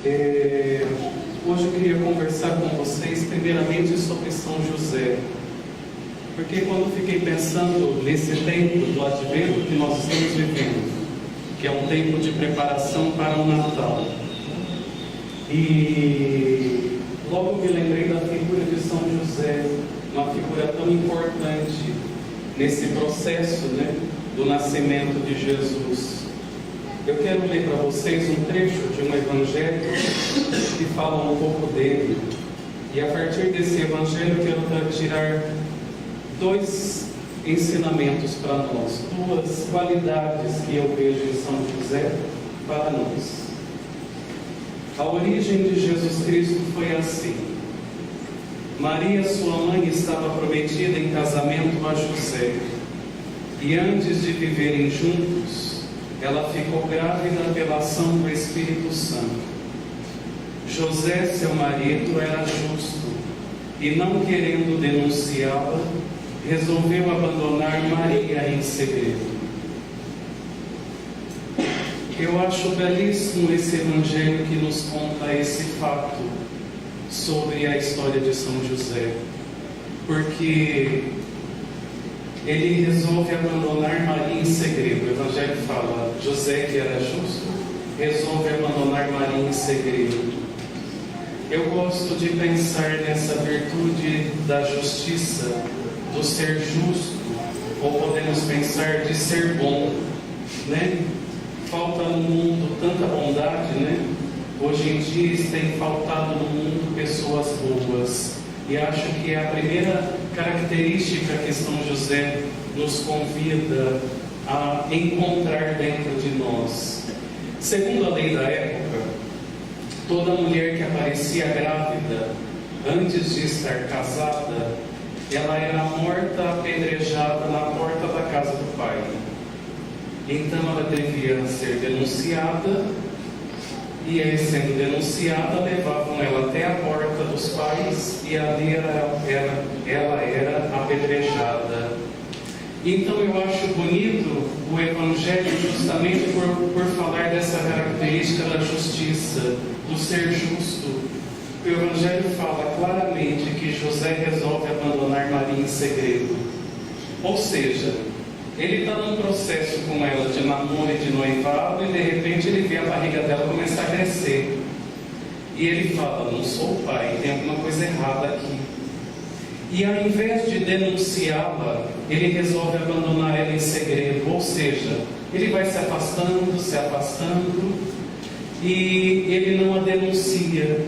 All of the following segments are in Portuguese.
Hoje eu queria conversar com vocês primeiramente sobre São José, porque quando fiquei pensando nesse tempo do Advento que nós estamos vivendo, que é um tempo de preparação para o Natal, e logo me lembrei da figura de São José, uma figura tão importante nesse processo, do nascimento de Jesus. Eu quero ler para vocês um trecho de um evangelho que fala um pouco dele. E a partir desse evangelho eu quero tirar dois ensinamentos para nós, duas qualidades que eu vejo em São José para nós. A origem de Jesus Cristo foi assim. Maria, sua mãe, estava prometida em casamento a José. E antes de viverem juntos, ela ficou grávida pela ação do Espírito Santo. José, seu marido, era justo e, não querendo denunciá-la, resolveu abandonar Maria em segredo. Eu acho belíssimo esse evangelho que nos conta esse fato sobre a história de São José, porque ele resolve abandonar Maria em segredo. O evangelho fala: José, que era justo, resolve abandonar Maria em segredo. Eu gosto de pensar nessa virtude da justiça, do ser justo, ou podemos pensar de ser bom, Falta no mundo tanta bondade, Hoje em dia tem faltado no mundo pessoas boas. E acho que é a primeira característica que São José nos convida a encontrar dentro de nós. Segundo a lei da época, toda mulher que aparecia grávida antes de estar casada, ela era morta, apedrejada na porta da casa do pai. Então ela devia ser denunciada, e aí, sendo denunciada, levavam ela até a porta dos pais e ali ela era apedrejada. Então eu acho bonito o Evangelho justamente por falar dessa característica da justiça, do ser justo. O Evangelho fala claramente que José resolve abandonar Maria em segredo. Ou seja, ele está num processo com ela de namoro e de noivado, e de repente ele vê a barriga dela começar a crescer. E ele fala: não sou o pai, tem alguma coisa errada aqui. E ao invés de denunciá-la, ele resolve abandonar ela em segredo. Ou seja, ele vai se afastando, e ele não a denuncia.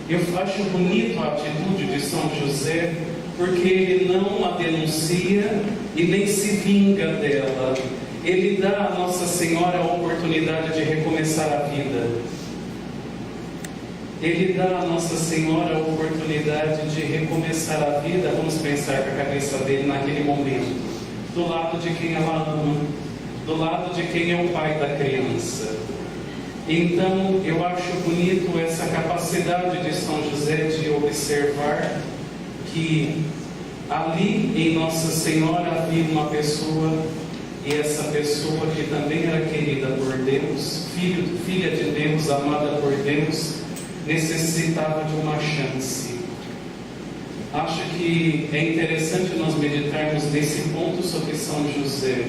Eu acho bonito a atitude de São José, porque ele não a denuncia e nem se vinga dela. Ele dá a Nossa Senhora a oportunidade de recomeçar a vida. Ele dá a Nossa Senhora a oportunidade de recomeçar a vida. Vamos pensar com a cabeça dele naquele momento, do lado de quem ela ama, do lado de quem é o pai da criança. Então eu acho bonito essa capacidade de São José de observar que ali em Nossa Senhora havia uma pessoa, e essa pessoa que também era querida por Deus, filha de Deus, amada por Deus, necessitava de uma chance. Acho que é interessante nós meditarmos nesse ponto sobre São José,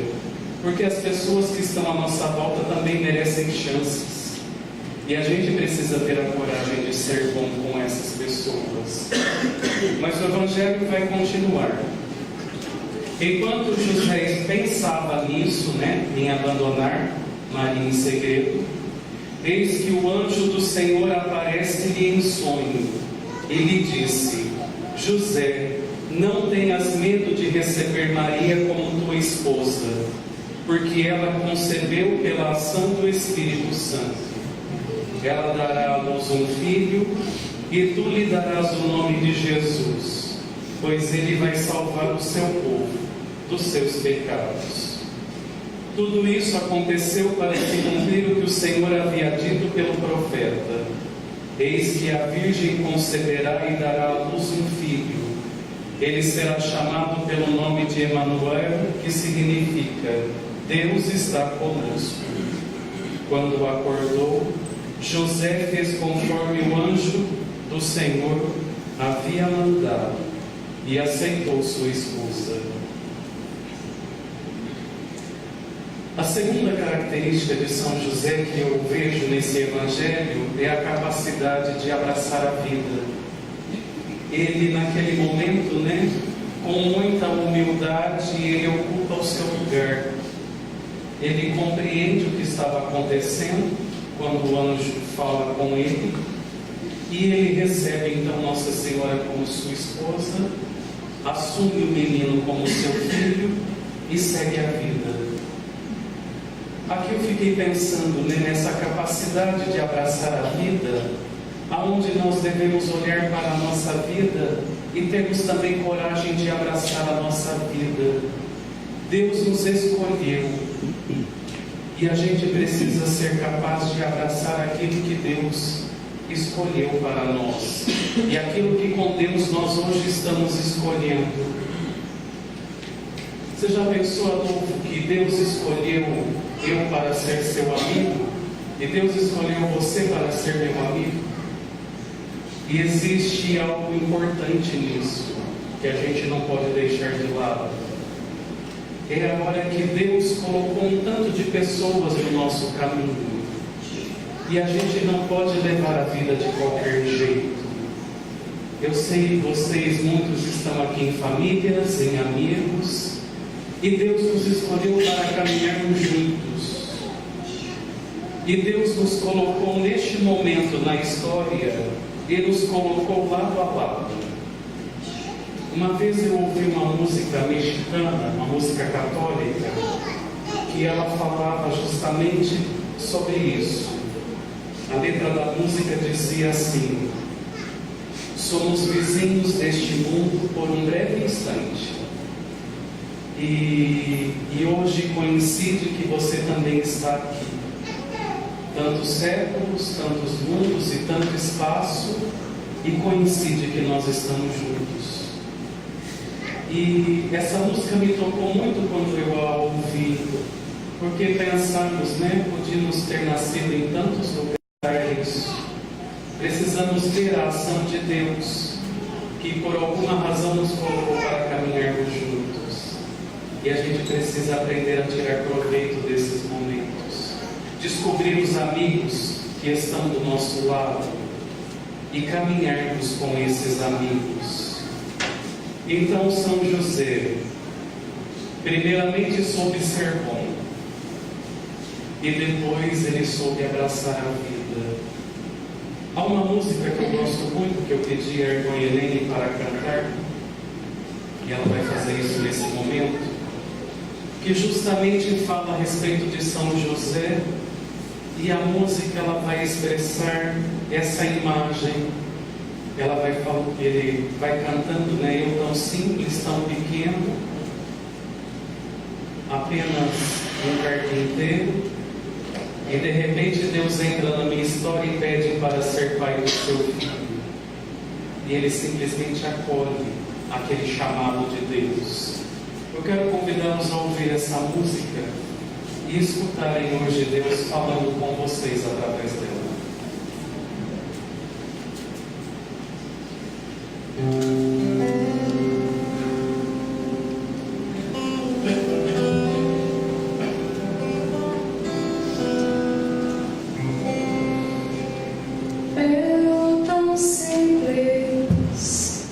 porque as pessoas que estão à nossa volta também merecem chances. E a gente precisa ter a coragem de ser bom com essas pessoas. Mas o Evangelho vai continuar. Enquanto José pensava nisso, em abandonar Maria em segredo, eis que o anjo do Senhor aparece-lhe em sonho e lhe disse: José, não tenhas medo de receber Maria como tua esposa, porque ela concebeu pela ação do Espírito Santo. Ela dará à luz um filho, e tu lhe darás o nome de Jesus, pois ele vai salvar o seu povo dos seus pecados. Tudo isso aconteceu para se cumprir o que o Senhor havia dito pelo profeta: eis que a Virgem conceberá e dará à luz um filho. Ele será chamado pelo nome de Emanuel, que significa Deus está conosco. Quando acordou, José fez conforme o anjo do Senhor havia mandado e aceitou sua esposa. A segunda característica de São José que eu vejo nesse evangelho é a capacidade de abraçar a vida. Ele, naquele momento, com muita humildade, ele ocupa o seu lugar. Ele compreende o que estava acontecendo quando o anjo fala com ele, e ele recebe então Nossa Senhora como sua esposa, assume o menino como seu filho e segue a vida. Aqui eu fiquei pensando nessa capacidade de abraçar a vida, aonde nós devemos olhar para a nossa vida e termos também coragem de abraçar a nossa vida. Deus nos escolheu e a gente precisa ser capaz de abraçar aquilo que Deus escolheu para nós e aquilo que com Deus nós hoje estamos escolhendo. Você já pensou, Adolfo, que Deus escolheu eu para ser seu amigo? E Deus escolheu você para ser meu amigo? E existe algo importante nisso, que a gente não pode deixar de lado. É a hora que Deus colocou um tanto de pessoas no nosso caminho. E a gente não pode levar a vida de qualquer jeito. Eu sei que vocês, muitos estão aqui em famílias, em amigos, e Deus nos escolheu para caminharmos juntos. E Deus nos colocou neste momento na história, Ele nos colocou lado a lado. Uma vez eu ouvi uma música mexicana, uma música católica, que ela falava justamente sobre isso. A letra da música dizia assim: somos vizinhos deste mundo por um breve instante. E hoje coincide que você também está aqui. Tantos séculos, tantos mundos e tanto espaço, e coincide que nós estamos juntos. E essa música me tocou muito quando eu a ouvi, porque pensamos, podíamos ter nascido em tantos lugares, precisamos ter a ação de Deus, que por alguma razão nos colocou para caminharmos juntos. E a gente precisa aprender a tirar proveito desses momentos, descobrir os amigos que estão do nosso lado e caminharmos com esses amigos. Então São José, primeiramente soube ser bom, e depois ele soube abraçar a vida. Há uma música que eu gosto muito, que eu pedi à irmã Helene para cantar, e ela vai fazer isso nesse momento, que justamente fala a respeito de São José, e a música ela vai expressar essa imagem. Ela vai falar, ele vai cantando, eu tão simples, tão pequeno, apenas um carpinteiro, e de repente Deus entra na minha história e pede para ser pai do seu filho. E ele simplesmente acolhe aquele chamado de Deus. Eu quero convidá-los a ouvir essa música e escutarem hoje Deus falando com vocês através dela. Eu tão simples,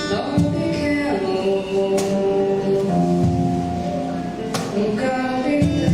tão pequeno, um carpinteiro.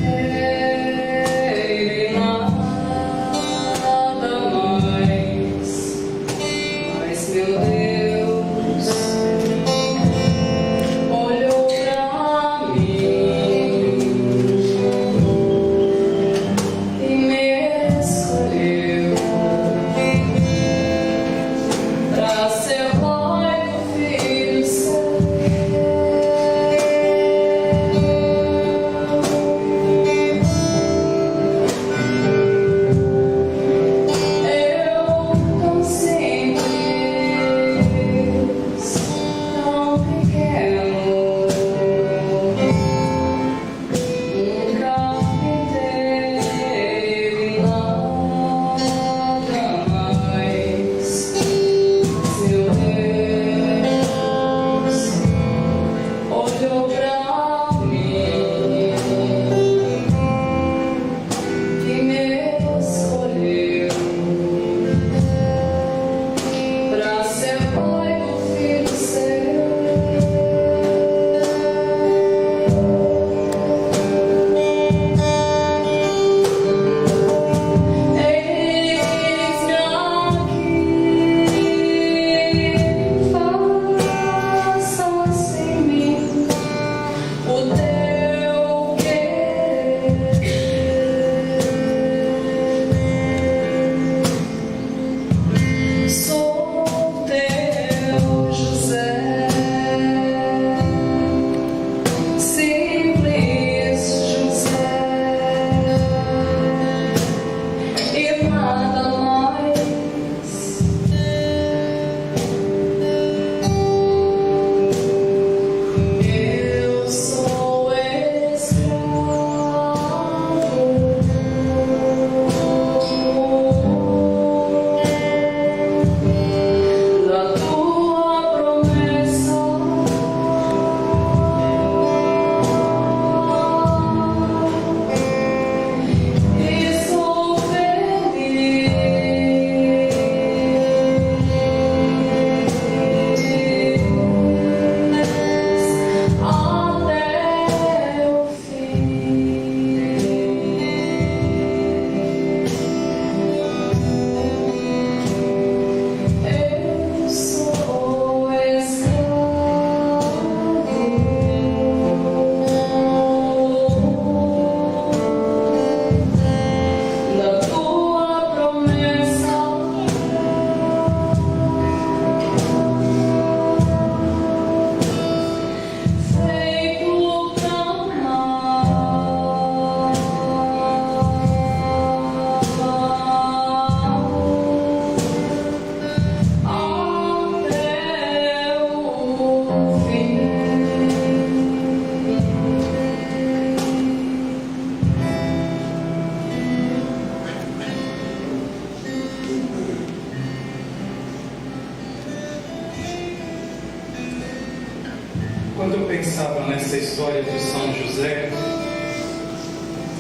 Quando eu pensava nessa história de São José,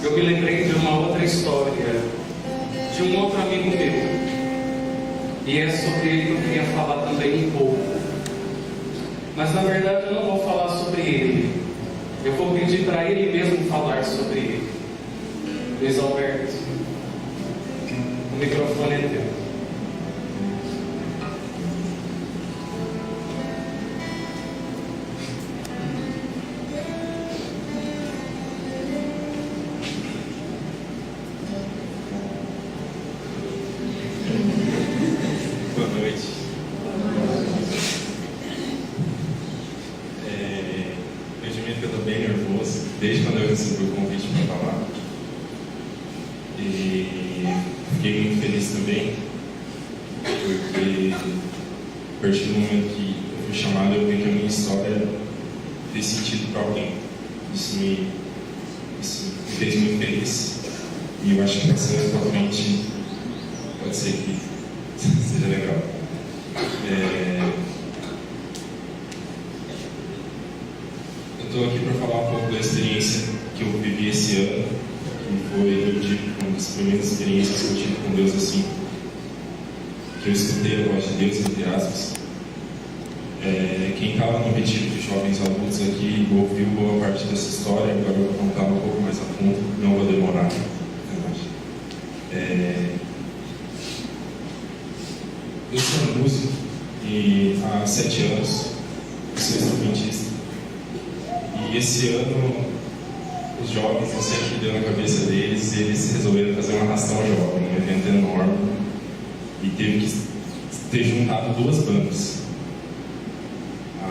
eu me lembrei de uma outra história, de um outro amigo meu. E é sobre ele que eu queria falar também um pouco. Mas na verdade eu não vou falar sobre ele. Eu vou pedir para ele mesmo falar sobre ele. Luiz Alberto, o microfone é teu. Boa noite. Eu admito que eu estou bem nervoso, desde quando eu recebi o convite para falar. E fiquei muito feliz também, porque a partir do momento que eu fui chamado, eu vi que a minha história fez sentido para alguém. Isso me fez muito feliz. E eu acho que passando para frente, pode ser que seja legal. Eu estou aqui para falar um pouco da experiência que eu vivi esse ano, que foi, eu digo, uma das primeiras experiências que eu tive com Deus assim, que eu escutei a voz de Deus, entre aspas. Quem estava no retiro de jovens adultos aqui ouviu boa parte dessa história, agora eu vou contar um pouco mais a fundo, não vou demorar. Eu sou músico e há 7 anos sou instrumentista. E esse ano os jovens, não sei o que deu na cabeça deles, eles resolveram fazer uma arrastão jovem, um evento enorme, e teve que ter juntado 2 bandas.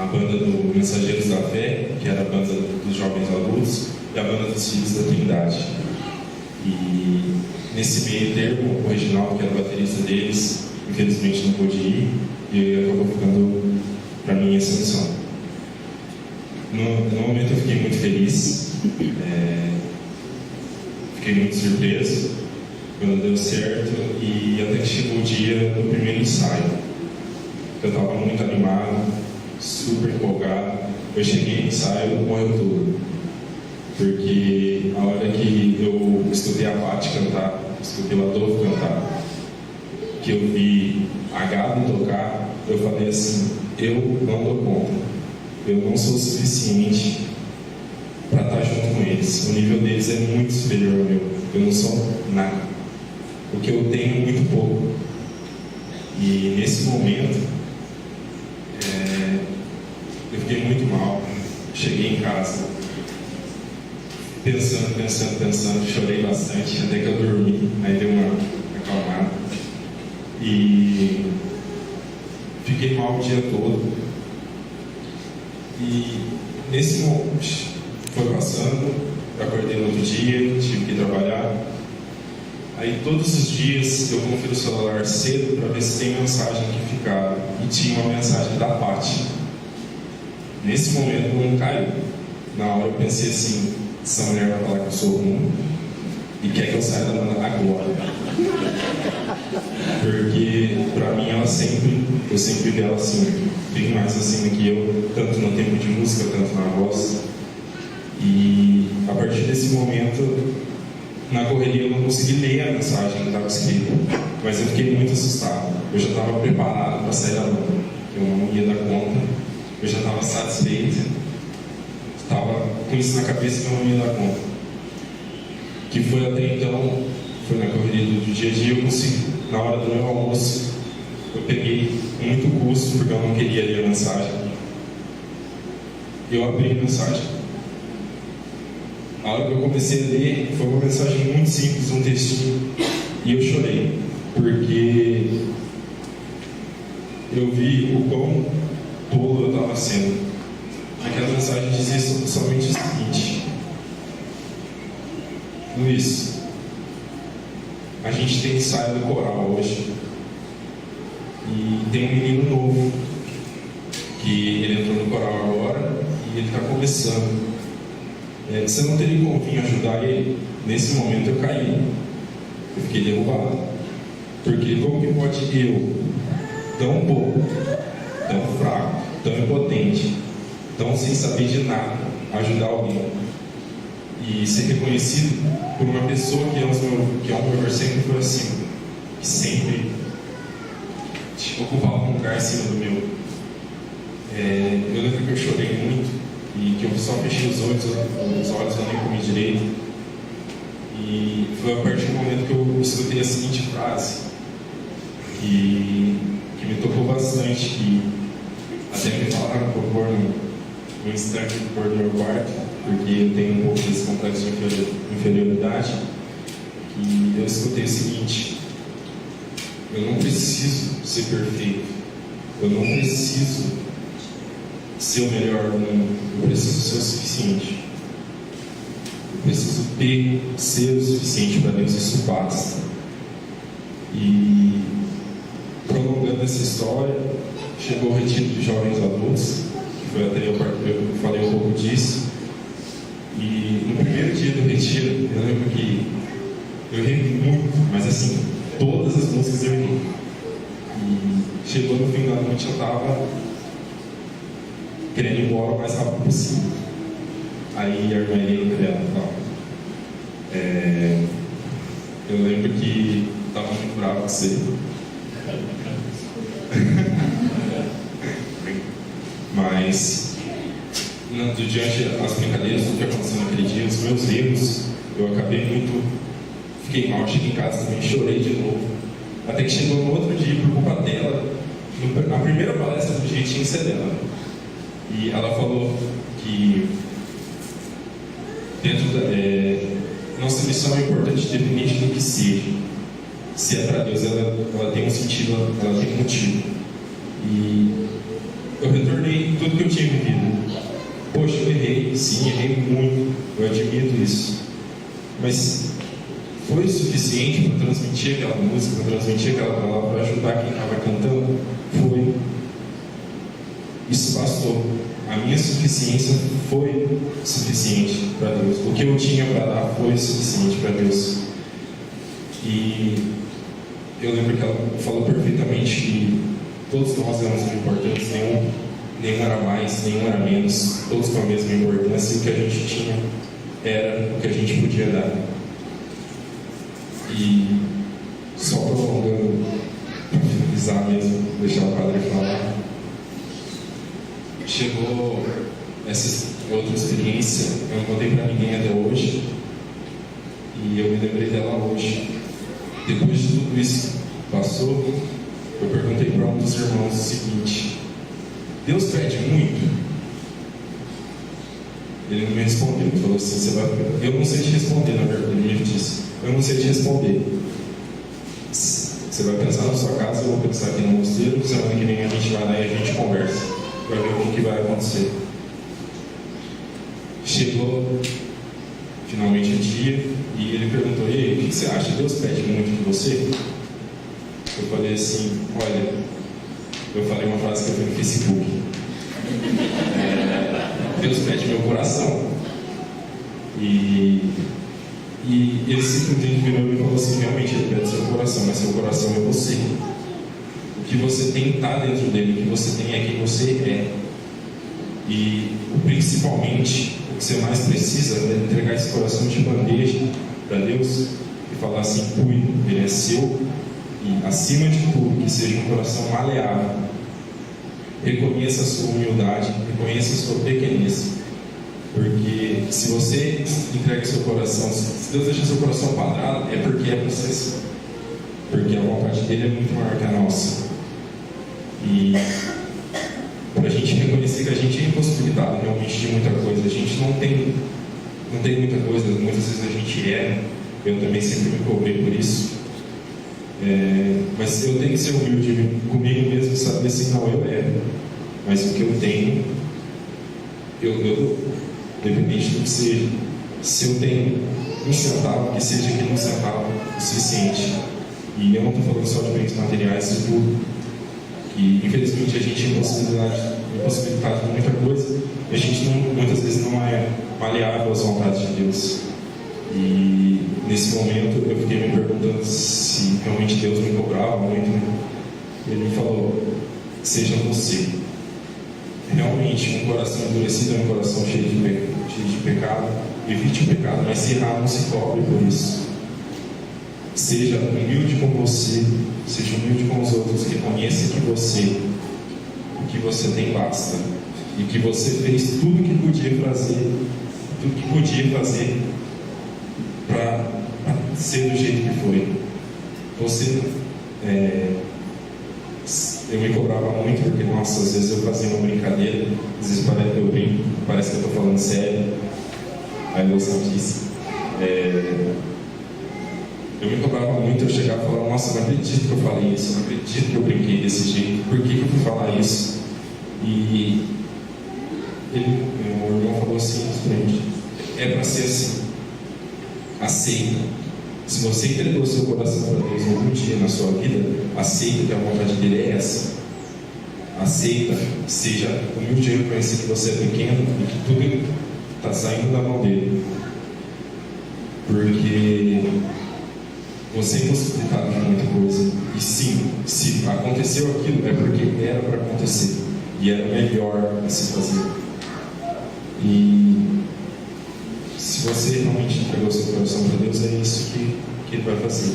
A banda do Mensageiros da Fé, que era a banda dos jovens adultos, e a banda dos Filhos da Trindade. E nesse meio termo, o Reginaldo, que era o baterista deles, infelizmente não pôde ir, e acabou ficando para mim essa missão. No momento eu fiquei muito feliz, fiquei muito surpreso quando deu certo, e até que chegou o dia do primeiro ensaio. Eu estava muito animado, super empolgado. Eu cheguei no ensaio, morreu tudo. Porque a hora que eu escutei a Paty cantar, escutei o Adolfo cantar, que eu vi a Gabi tocar, eu falei assim: eu não dou conta, eu não sou o suficiente para estar junto com eles. O nível deles é muito superior ao meu, eu não sou nada. O que eu tenho é muito pouco. E nesse momento, eu fiquei muito mal. Cheguei em casa, pensando, chorei bastante, até que eu dormi, aí deu uma acalmada. E fiquei mal o dia todo. E nesse momento, foi passando, eu acordei no outro dia, tive que trabalhar. Aí todos os dias eu confiro o celular cedo para ver se tem mensagem que ficaram. E tinha uma mensagem da Paty. Nesse momento não caiu. Na hora eu pensei assim: essa mulher vai falar que eu sou ruim e quer que eu saia da banda agora. Porque pra mim eu sempre vi ela assim, bem mais acima que eu, tanto no tempo de música, tanto na voz. E a partir desse momento, na correria eu não consegui ler a mensagem que estava escrita, mas eu fiquei muito assustado. Eu já estava preparado para sair da banda, eu não ia dar conta, eu já estava satisfeito, estava com isso na cabeça que eu não ia dar conta. Que foi até então, foi na correria do dia a dia, eu consegui, na hora do meu almoço, eu peguei com muito custo, porque eu não queria ler a mensagem. Eu abri a mensagem. A hora que eu comecei a ler, foi uma mensagem muito simples, um textinho, e eu chorei, porque eu vi o quão tolo eu estava sendo. Aquela mensagem dizia somente o seguinte: Luiz, a gente tem ensaio do coral hoje, e tem um menino novo, que ele entrou no coral agora, e ele está começando. Você não teria como vir ajudar ele? Nesse momento eu caí, eu fiquei derrubado, porque como que pode eu, tão pouco, tão fraco, tão impotente, Então, sem saber de nada, ajudar alguém e ser reconhecido por uma pessoa que ao meu ver sempre foi assim, que sempre ocupava um lugar acima do meu. Eu lembro que eu chorei muito e que eu só fechei os olhos, eu nem comi direito. E foi a partir do momento que eu escutei a seguinte frase, que me tocou bastante, que até me falaram para eu pôr no instante de pôr no meu quarto, porque eu tenho um pouco desse complexo de inferioridade, que eu escutei o seguinte: eu não preciso ser perfeito, eu não preciso ser o melhor do mundo, eu preciso ser o suficiente. Eu preciso ser o suficiente para Deus, isso basta. E prolongando essa história, chegou o retiro de jovens adultos, que foi até eu falei um pouco disso. E no primeiro dia do retiro, eu lembro que eu ri muito, mas assim, todas as músicas eu ri. E chegou no fim da noite, eu estava querendo ir embora o mais rápido possível. Aí a irmã Helena dela tal. Eu lembro que estava muito bravo com você. Mas, diante das brincadeiras, do que aconteceu naquele dia, os meus erros, eu acabei muito. Fiquei mal, cheguei em casa também, chorei de novo. Até que chegou no outro dia, por culpa dela, a primeira palestra do dia tinha que ser dela. E ela falou que nossa missão é importante, independente do que seja. Se é para Deus, ela tem um sentido, ela tem um motivo. E eu retornei tudo que eu tinha vivido. Poxa, eu errei, sim, errei muito, eu admito isso. Mas foi o suficiente para transmitir aquela música, para transmitir aquela palavra, para ajudar quem estava cantando? Foi. Isso bastou. A minha suficiência foi suficiente para Deus. O que eu tinha para dar foi suficiente para Deus. E eu lembro que ela falou perfeitamente que todos nós éramos importantes, nenhum era mais, nenhum era menos, todos com a mesma importância, e o que a gente tinha era o que a gente podia dar. E só prolongando, para finalizar mesmo, deixar o padre falar, chegou essa outra experiência, eu não contei para ninguém até hoje, e eu me lembrei dela hoje. Depois de tudo isso que passou, eu perguntei para um dos irmãos o seguinte: Deus pede muito? Ele não me respondeu, ele falou assim: eu não sei te responder, na verdade. Ele me disse: eu não sei te responder. Você vai pensar na sua casa, eu vou pensar aqui no mosteiro, semana que vem a gente vai lá e a gente conversa para ver o que vai acontecer. Chegou finalmente o dia e ele perguntou: e aí, o que você acha? Deus pede muito de você? Eu falei assim: olha, eu falei uma frase que eu vi no Facebook: Deus pede meu coração. E ele simplesmente virou e falou assim: realmente ele pede seu coração, mas seu coração é você. O que você tem está dentro dele, o que você tem é quem você é. E principalmente o que você mais precisa é entregar esse coração de bandeja para Deus e falar assim: cuide, ele é seu. E acima de tudo, que seja um coração maleável. Reconheça a sua humildade, reconheça a sua pequenez. Porque se você entrega seu coração, se Deus deixa seu coração quadrado, é porque é você. Porque a vontade dele é muito maior que a nossa. E para a gente reconhecer que a gente é impossibilitado realmente de muita coisa, a gente não tem muita coisa, muitas vezes a gente erra. Eu também sempre me cobrei por isso. Mas eu tenho que ser humilde comigo mesmo e saber assim: não, eu erro. Mas o que eu tenho, eu independente do que seja, se eu tenho um centavo, que seja aquele um centavo o suficiente. E eu não estou falando só de bens materiais, de tudo. Que infelizmente a gente é impossibilitado de muita coisa, e a gente muitas vezes não é maleável às vontades de Deus. E nesse momento eu fiquei me perguntando se realmente Deus me cobrava muito. Ele me falou: seja você. realmente um coração endurecido é um coração cheio de pecado, evite o pecado, mas se errar, não se cobre por isso. Seja humilde com você, seja humilde com os outros, reconheça que o que você tem basta, e que você fez tudo o que podia fazer para ser do jeito que foi. Eu me cobrava muito, porque, nossa, às vezes eu fazia uma brincadeira, às vezes eu brinco, parece que eu estou falando sério, aí eu sabe disso. Eu me cobrava muito, eu chegava e falava, nossa, não acredito que eu falei isso, não acredito que eu brinquei desse jeito, por que eu fui falar isso? E meu irmão falou assim pra gente, é para ser assim, aceita. Se você entregou seu coração para Deus algum dia na sua vida, aceita que a vontade dele é essa. Aceita, seja humilde e reconhecer que você é pequeno e que tudo está saindo da mão dele. Porque você é impossibilitado de muita coisa. E sim, se aconteceu aquilo, é porque era para acontecer. E era melhor a se fazer. E se você realmente entregou seu coração para Deus, é isso que Ele vai fazer.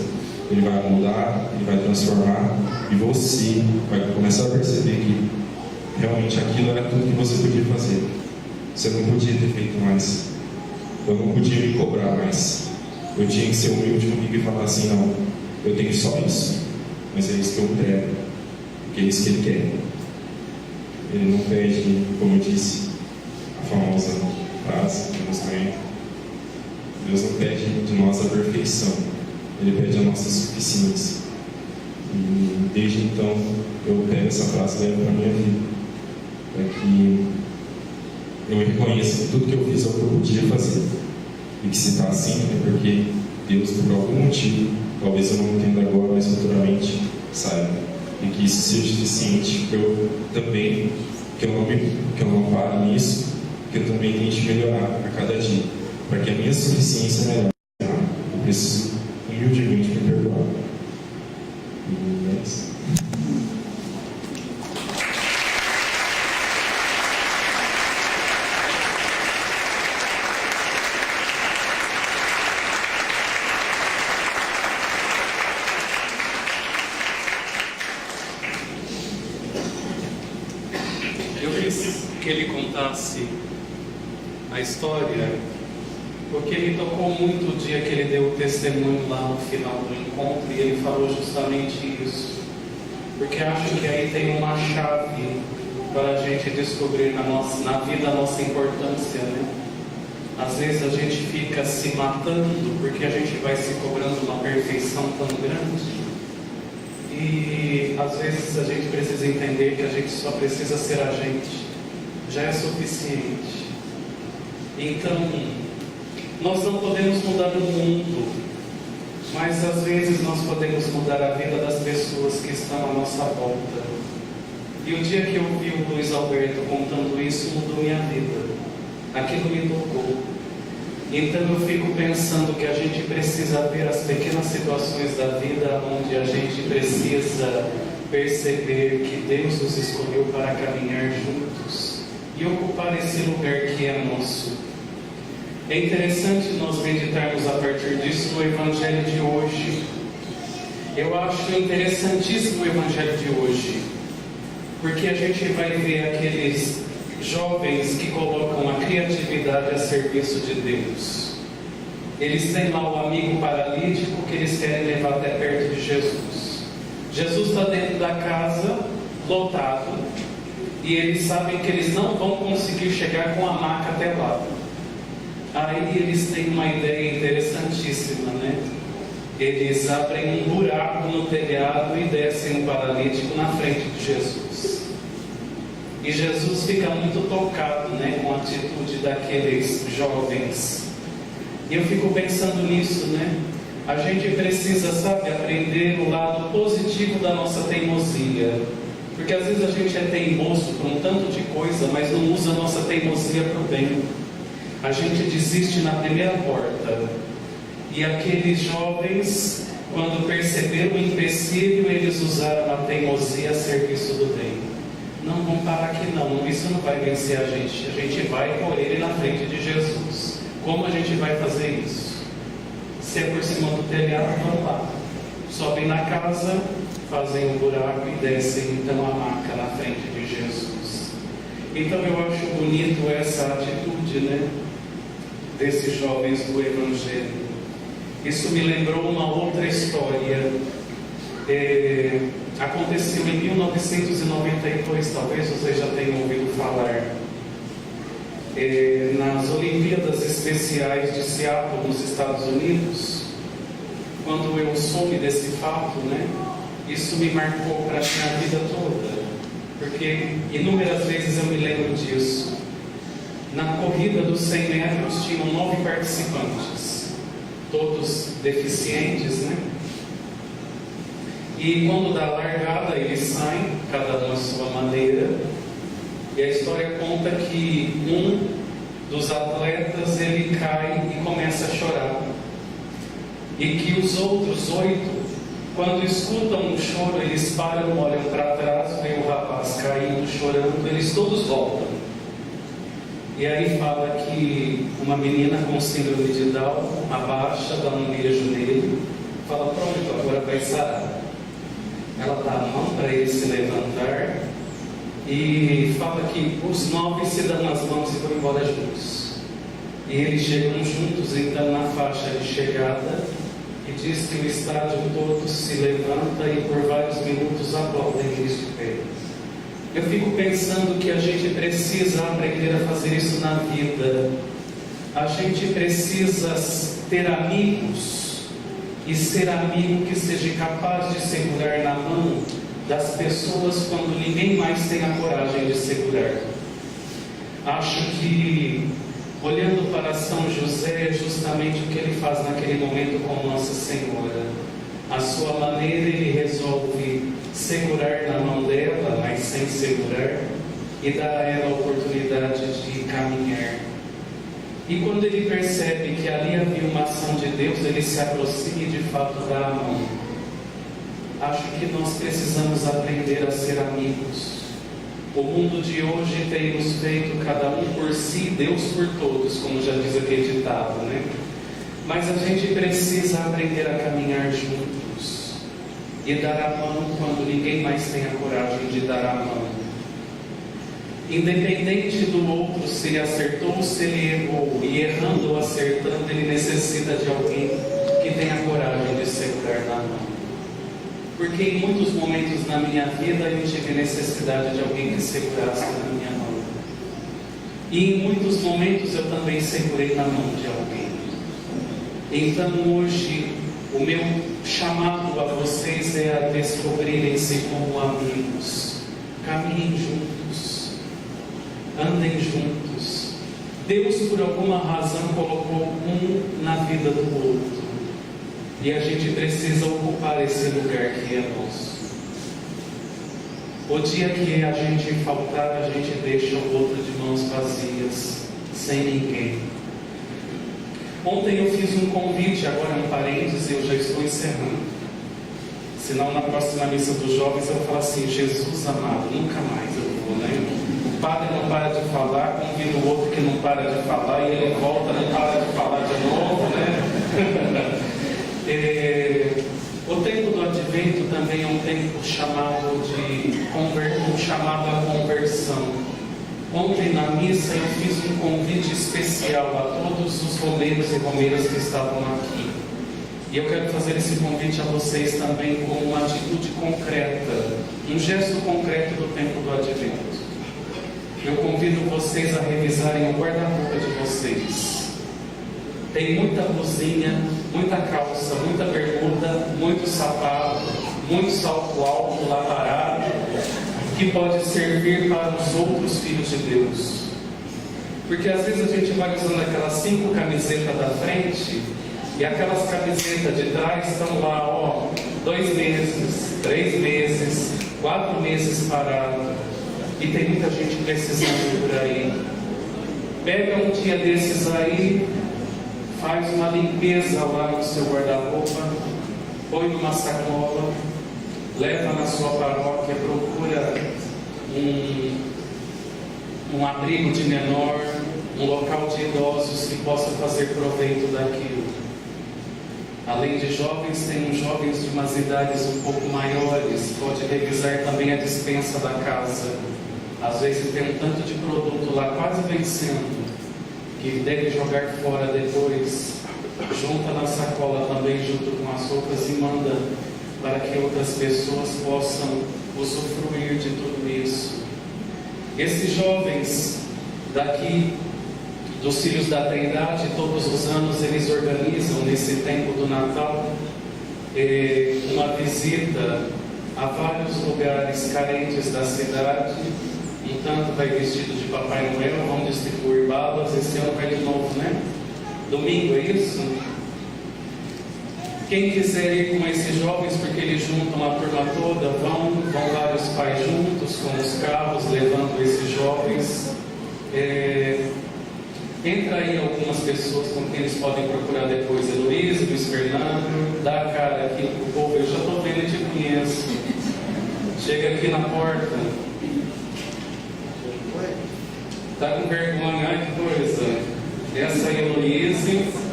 Ele vai mudar, Ele vai transformar, e você vai começar a perceber que realmente aquilo era tudo que você podia fazer. Você não podia ter feito mais. Eu não podia me cobrar mais. Eu tinha que ser humilde comigo e falar assim, não, eu tenho só isso, mas é isso que eu entrego, porque é isso que Ele quer. Ele não pede, como eu disse, a famosa frase que nós conhecemos, Deus não pede de nós a perfeição, Ele pede a nossa suficiência. E desde então eu pego essa frase e levo para a minha vida, para que eu reconheça que tudo que eu fiz é o que eu podia fazer, e que se está assim é porque Deus, por algum motivo, talvez eu não entenda agora, mas futuramente saiba, e que isso seja suficiente para eu também, que eu não pare nisso, que eu também tente melhorar a cada dia, para que a minha suficiência melhore. Eu preciso humildemente me perdoar. E é isso. Eu quis que ele contasse a história, porque me tocou muito o dia que ele deu o testemunho lá no final do encontro, e ele falou justamente isso, porque acho que aí tem uma chave para a gente descobrir na vida a nossa importância, né? Às vezes a gente fica se matando porque a gente vai se cobrando uma perfeição tão grande, e às vezes a gente precisa entender que a gente só precisa ser a gente, já é suficiente. Então, nós não podemos mudar o mundo, mas às vezes nós podemos mudar a vida das pessoas que estão à nossa volta. E o dia que eu vi o Luiz Alberto contando isso, mudou minha vida. Aquilo me tocou. Então eu fico pensando que a gente precisa ver as pequenas situações da vida onde a gente precisa perceber que Deus nos escolheu para caminhar juntos e ocupar esse lugar que é nosso. É interessante nós meditarmos a partir disso no Evangelho de hoje. Eu acho interessantíssimo o Evangelho de hoje, porque a gente vai ver aqueles jovens que colocam a criatividade a serviço de Deus. Eles têm lá o amigo paralítico que eles querem levar até perto de Jesus. Jesus está dentro da casa, lotado, e eles sabem que eles não vão conseguir chegar com a maca até lá. Aí eles têm uma ideia interessantíssima, né? Eles abrem um buraco no telhado e descem o paralítico na frente de Jesus. E Jesus fica muito tocado, né, com a atitude daqueles jovens. E eu fico pensando nisso, né? A gente precisa, sabe, aprender o lado positivo da nossa teimosia. Porque às vezes a gente é teimoso por um tanto de coisa, mas não usa a nossa teimosia para o bem. A gente desiste na primeira porta. E aqueles jovens, quando perceberam o empecilho, eles usaram a teimosia a serviço do bem. Não vamos parar aqui não, isso não vai vencer a gente vai por ele na frente de Jesus. Como a gente vai fazer isso? Se é por cima do telhado, vamos lá. Sobem na casa, fazem um buraco e descem então a maca na frente de Jesus. Então eu acho bonito essa atitude, né, desses jovens do Evangelho. Isso me lembrou uma outra história. Aconteceu em 1992, talvez vocês já tenham ouvido falar, nas Olimpíadas Especiais de Seattle, nos Estados Unidos. Quando eu soube desse fato, né, isso me marcou para a minha vida toda, porque inúmeras vezes eu me lembro disso. Na corrida dos 100 metros tinham 9 participantes, todos deficientes, né? E quando dá a largada, eles saem, cada um à sua maneira. E a história conta que um dos atletas, ele cai e começa a chorar. E que os outros 8, quando escutam o choro, eles param, olham para trás, veem o rapaz caindo, chorando, eles todos voltam. E aí fala que uma menina com síndrome de Down abaixa, dá um beijo nele, fala, pronto, agora vai sarar. Ela dá a mão para ele se levantar e fala que os 9 se dão as mãos e vão embora juntos. E eles chegam juntos então na faixa de chegada e diz que o estádio todo se levanta e por vários minutos aplaudem eles de pé. Eu fico pensando que a gente precisa aprender a fazer isso na vida. A gente precisa ter amigos e ser amigo que seja capaz de segurar na mão das pessoas quando ninguém mais tem a coragem de segurar. Acho que, olhando para São José, é justamente o que ele faz naquele momento com Nossa Senhora. À sua maneira, ele resolve segurar na mão dela, mas sem segurar, e dar a ela a oportunidade de caminhar. E quando ele percebe que ali havia uma ação de Deus, ele se aproxima e de fato dá a mão. Acho que nós precisamos aprender a ser amigos. O mundo de hoje tem nos feito cada um por si, Deus por todos, como já diz aquele ditado, né? Mas a gente precisa aprender a caminhar juntos e dar a mão quando ninguém mais tem a coragem de dar a mão. Independente do outro, se ele acertou ou se ele errou, e errando ou acertando, ele necessita de alguém que tenha coragem de segurar na mão. Porque em muitos momentos na minha vida eu tive necessidade de alguém que segurasse na minha mão. E em muitos momentos eu também segurei na mão de alguém. Então hoje o meu chamado a vocês é a descobrirem-se como amigos. Caminhem juntos. Andem juntos. Deus, por alguma razão, colocou um na vida do outro. E a gente precisa ocupar esse lugar que é nosso. O dia que a gente faltar, a gente deixa o outro de mãos vazias, sem ninguém. Ontem eu fiz um convite, agora um parênteses, eu já estou encerrando. Senão na próxima missa dos jovens eu vou falar assim, Jesus amado, nunca mais eu vou, né? O padre não para de falar, convida o outro que não para de falar, e ele volta, não para de falar de novo, né? O tempo do Advento também é um tempo chamado à conversão. Ontem na missa eu fiz um convite especial a todos os romeiros e romeiras que estavam aqui. E eu quero fazer esse convite a vocês também com uma atitude concreta, um gesto concreto do tempo do Advento. Eu convido vocês a revisarem o guarda-roupa de vocês. Tem muita blusinha, muita calça, muita bermuda, muito sapato, muito salto alto lá parado, que pode servir para os outros filhos de Deus. Porque às vezes a gente vai usando aquelas 5 camisetas da frente, e aquelas camisetas de trás estão lá, 2 meses, 3 meses, 4 meses parado. E tem muita gente precisando por aí. Pega um dia desses aí, faz uma limpeza lá no seu guarda-roupa, põe numa sacola, leva na sua paróquia, procura um abrigo de menor, um local de idosos que possa fazer proveito daquilo. Além de jovens, tem uns jovens de umas idades um pouco maiores, pode revisar também a despensa da casa. Às vezes tem um tanto de produto lá quase vencendo, que deve jogar fora depois. Junta na sacola também junto com as roupas e manda para que outras pessoas possam usufruir de tudo isso. Esses jovens daqui dos Filhos da Trindade, todos os anos eles organizam nesse tempo do Natal uma visita a vários lugares carentes da cidade. Um tanto vai vestido de Papai Noel, vão distribuir balas. Esse ano vai de novo, né? Domingo, é isso? Quem quiser ir com esses jovens, porque eles juntam a turma toda, vão vários pais juntos com os carros, levando esses jovens. Entra aí algumas pessoas com quem eles podem procurar depois. Heloísa, Luiz Fernando, dá a cara aqui pro povo. Eu já estou vendo e te conheço. Chega aqui na porta. Tá com vergonha? Ai, que coisa. Essa aí é Heloísa.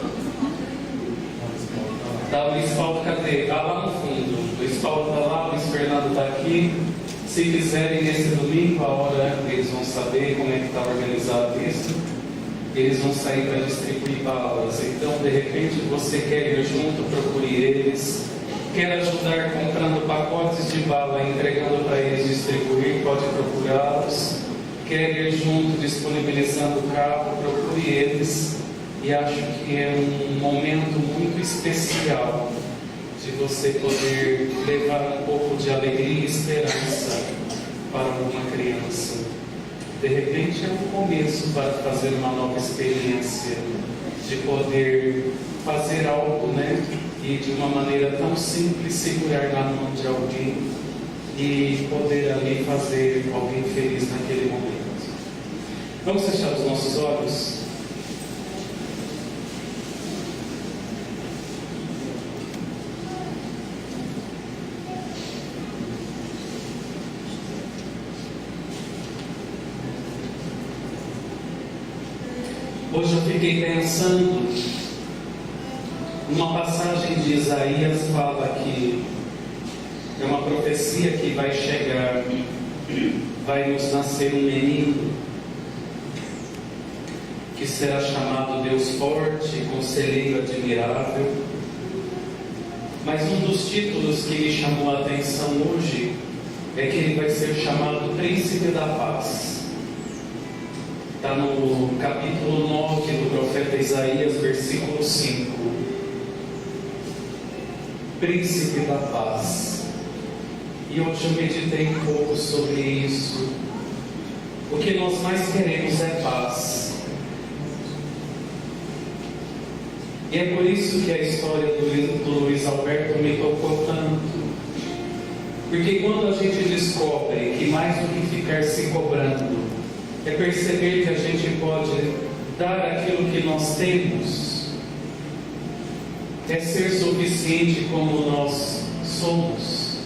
Tá, Luiz Paulo, cadê? Tá lá no fundo. Luiz Paulo tá lá, Luiz Fernando tá aqui. Se quiserem nesse domingo, a hora eles vão saber como é que está organizado isso. Eles vão sair para distribuir balas. Então, de repente, você quer ir junto, procure eles. Quer ajudar comprando pacotes de bala, entregando para eles distribuir, pode procurá-los. Quer ir junto, disponibilizando o carro, procure eles. E acho que é um momento muito especial de você poder levar um pouco de alegria e esperança para alguma criança. De repente é um começo para fazer uma nova experiência, de poder fazer algo, né? E de uma maneira tão simples, segurar na mão de alguém e poder ali fazer alguém feliz naquele momento. Vamos fechar os nossos olhos? Hoje eu fiquei pensando numa passagem de Isaías, fala que é uma profecia que vai chegar, vai nos nascer um menino que será chamado Deus Forte, Conselheiro Admirável. Mas um dos títulos que me chamou a atenção hoje é que ele vai ser chamado Príncipe da Paz. Está no capítulo 9 do profeta Isaías, versículo 5. Príncipe da Paz. E hoje eu meditei um pouco sobre isso. O que nós mais queremos é paz. E é por isso que a história do Luiz Alberto me tocou tanto. Porque quando a gente descobre que mais do que ficar se cobrando, é perceber que a gente pode dar aquilo que nós temos, é ser suficiente como nós somos.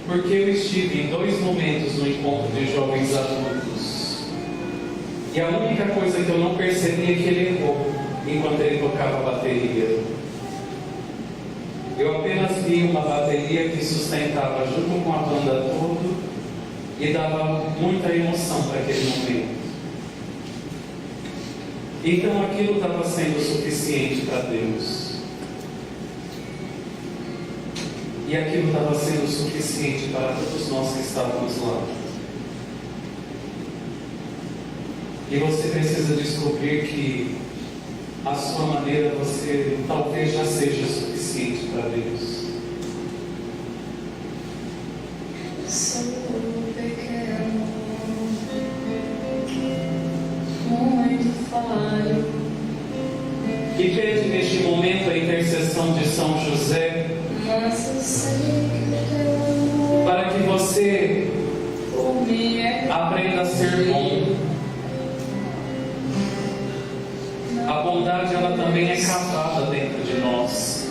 Porque eu estive em 2 momentos no encontro de jovens adultos, e a única coisa que eu não percebi é que ele errou enquanto ele tocava a bateria. Eu apenas vi uma bateria que sustentava junto com a banda toda e dava muita emoção para aquele momento. Então aquilo estava sendo suficiente para Deus. E aquilo estava sendo suficiente para todos nós que estávamos lá. E você precisa descobrir que a sua maneira, você talvez já seja suficiente para Deus. Sou pequeno, muito falho. E pede neste momento a intercessão de São José, Mas eu sei que teu amor para que você por mim é aprenda a ser bom. A bondade, ela também é cavada dentro de nós.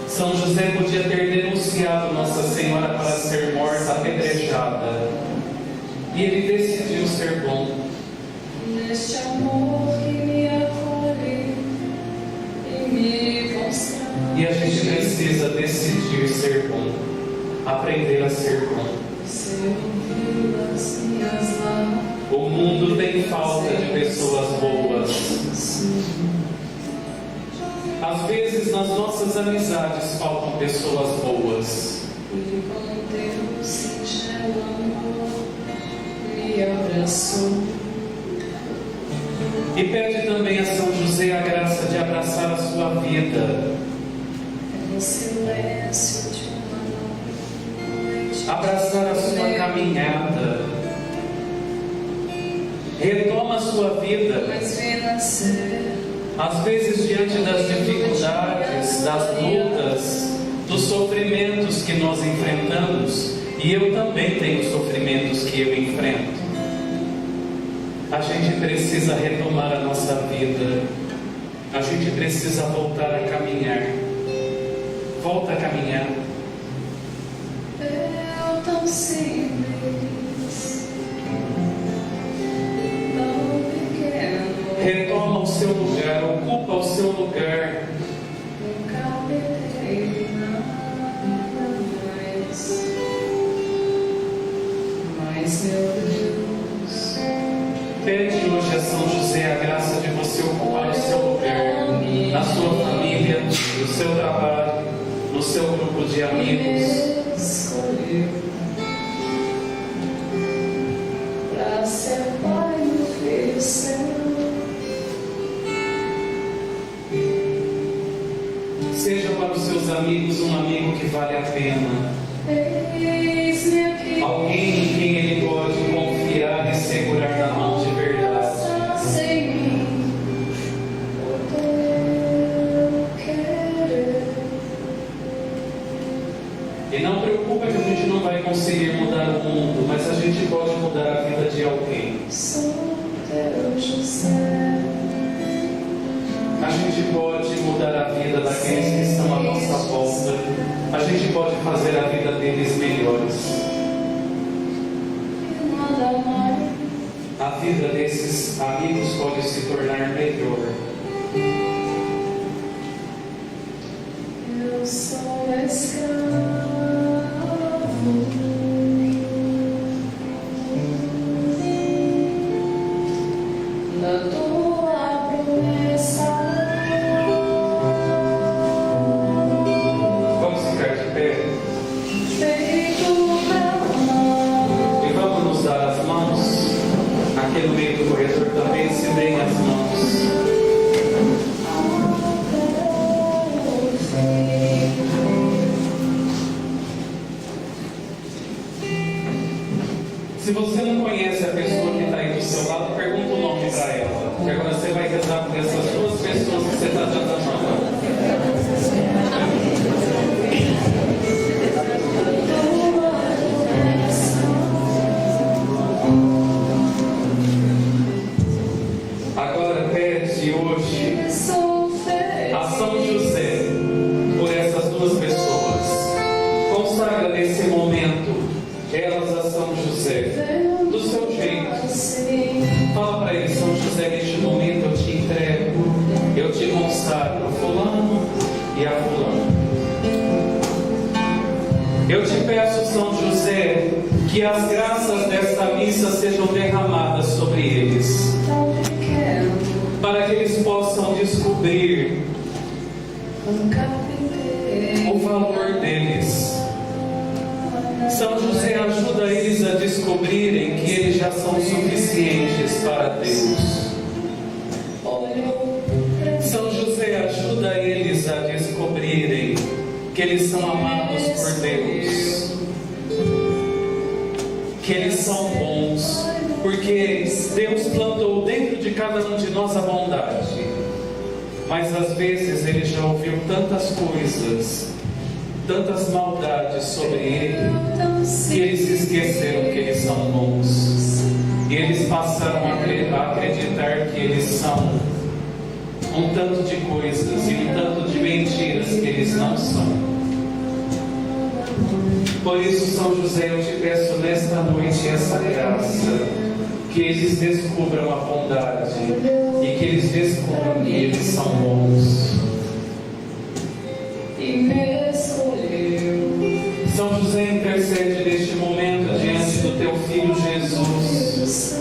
São José podia ter denunciado Nossa Senhora para ser morta apedrejada, E ele decidiu ser bom. Neste amor que me acolhe e me constrói. E a gente precisa decidir ser bom, aprender a ser bom. Se ouvir as minhas lágrimas, O mundo tem falta de pessoas boas. Às vezes nas nossas amizades faltam pessoas boas. e com teu singelo amor me abraçou. E pede também a São José a graça de abraçar a sua vida. É no silêncio de uma noite, Abraçar a sua caminhada. Retoma a sua vida. mas vi nascer. Às vezes, diante das dificuldades, das lutas, dos sofrimentos que nós enfrentamos, e eu também tenho sofrimentos que eu enfrento, a gente precisa retomar a nossa vida, a gente precisa voltar a caminhar. Volta a caminhar. Eu tão simples, tão pequeno, Retoma o seu lugar, ocupa o seu lugar. nunca perdi nada mais. Mas meu Deus, Pede hoje a São José a graça de você ocupar o seu lugar, na sua família, no seu trabalho, no seu grupo de amigos. me escolheu pra ser pai do filho seu. Seja para os seus amigos um amigo que vale a pena. Eis-me aqui. Alguém em quem ele pode confiar e segurar na mão de verdade. Sem mim, o teu querer. E não preocupa que a gente não vai conseguir mudar o mundo, mas a gente pode mudar a vida de alguém. Sou teu José. A gente pode mudar a vida daqueles que estão à nossa volta. A gente pode fazer a vida deles melhores. E nada mais. A vida desses amigos pode se tornar melhor. Eu sou escravo da tua promessa. Vamos ficar de pé Feito meu nome. e vamos nos dar as mãos. Aqui no meio do corredor também se deem as mãos. Se você não conhece a pessoa que está aí do seu lado, pergunta o nome para ela. Que agora você vai rezar por essas duas pessoas que você está dando a mão. Agora pede hoje Sou feliz. a São José por essas duas pessoas. Consagra nesse momento elas a São José do seu jeito. Assim, Fala para ele: São José, neste momento eu te entrego, eu te consagro a fulano e a fulano. Eu te peço, São José, que as graças desta missa sejam derramadas sobre eles, tão pequeno, para que eles possam descobrir um carpinteiro. o valor deles. São José, ajuda eles a descobrirem que eles já são suficientes para Deus. Olhou pra São José, ajuda eles a descobrirem que eles são amados por Deus, que eles são bons, porque Deus plantou dentro de cada um de nós a bondade. Mas às vezes ele já ouviu tantas coisas, tantas maldades sobre ele, tão que eles esqueceram que eles são bons. E eles passaram a acreditar que eles são um tanto de coisas e um tanto de mentiras que eles não são. Por isso, São José, eu te peço nesta noite essa graça, que eles descubram a bondade e que eles descubram que eles são bons. E me escolheu. São José, intercede neste momento diante do teu Filho Jesus,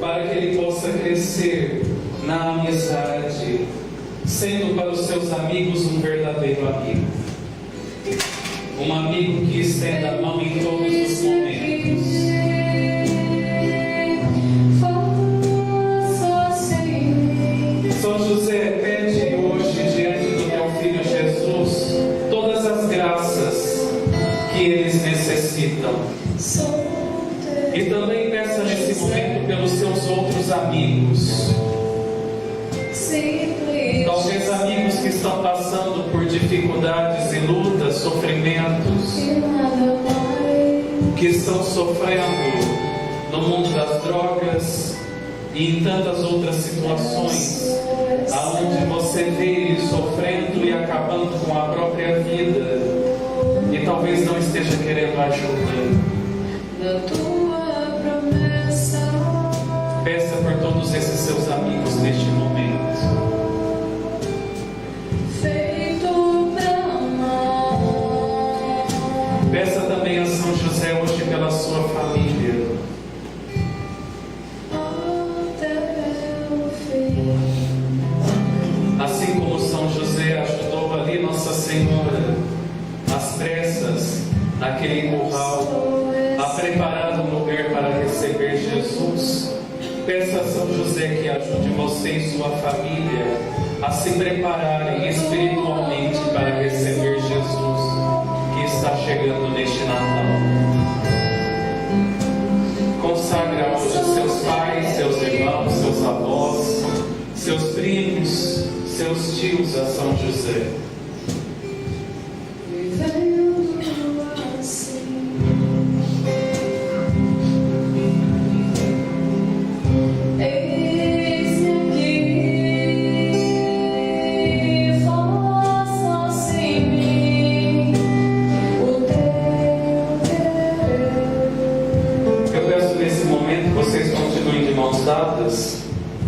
para que ele possa crescer na amizade, sendo para os seus amigos um verdadeiro amigo. Um amigo que estenda a mão em todos os momentos. São José, pede hoje diante do teu Filho Jesus todas as graças que eles necessitam. E também peça nesse momento pelos seus outros amigos. Talvez amigos que estão passando por dificuldades e lutas, sofrimentos, que estão sofrendo no mundo das drogas e em tantas outras situações, aonde você vê eles sofrendo e acabando com a própria vida e talvez não esteja querendo ajuda. Peça por todos esses seus amigos neste momento. Peça também a São José hoje pela sua família. Assim como São José ajudou ali Nossa Senhora, às pressas, naquele curral, a preparar um lugar para receber Jesus. Peça a São José que ajude você e sua família a se prepararem espiritualmente para receber Jesus, que está chegando neste Natal. Consagra hoje seus pais, seus irmãos, seus avós, seus primos, seus tios a São José.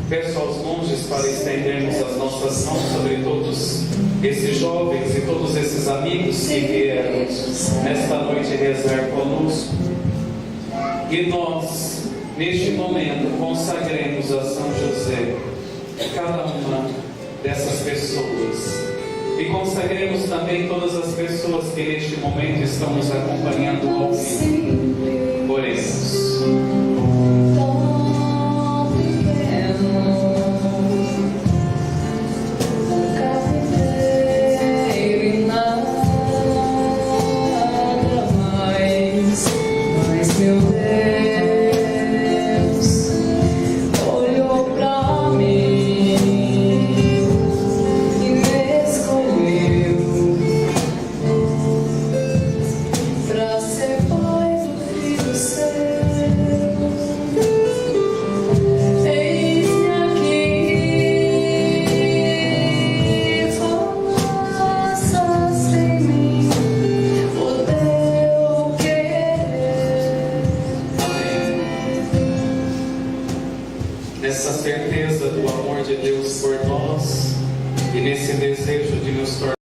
Peço aos monges para estendermos as nossas mãos sobre todos esses jovens e todos esses amigos que vieram nesta noite rezar conosco. E nós, neste momento, consagremos a São José cada uma dessas pessoas. E consagremos também todas as pessoas que neste momento estão nos acompanhando ao vivo. Oremos. Nessa certeza do amor de Deus por nós e nesse desejo de nos tornar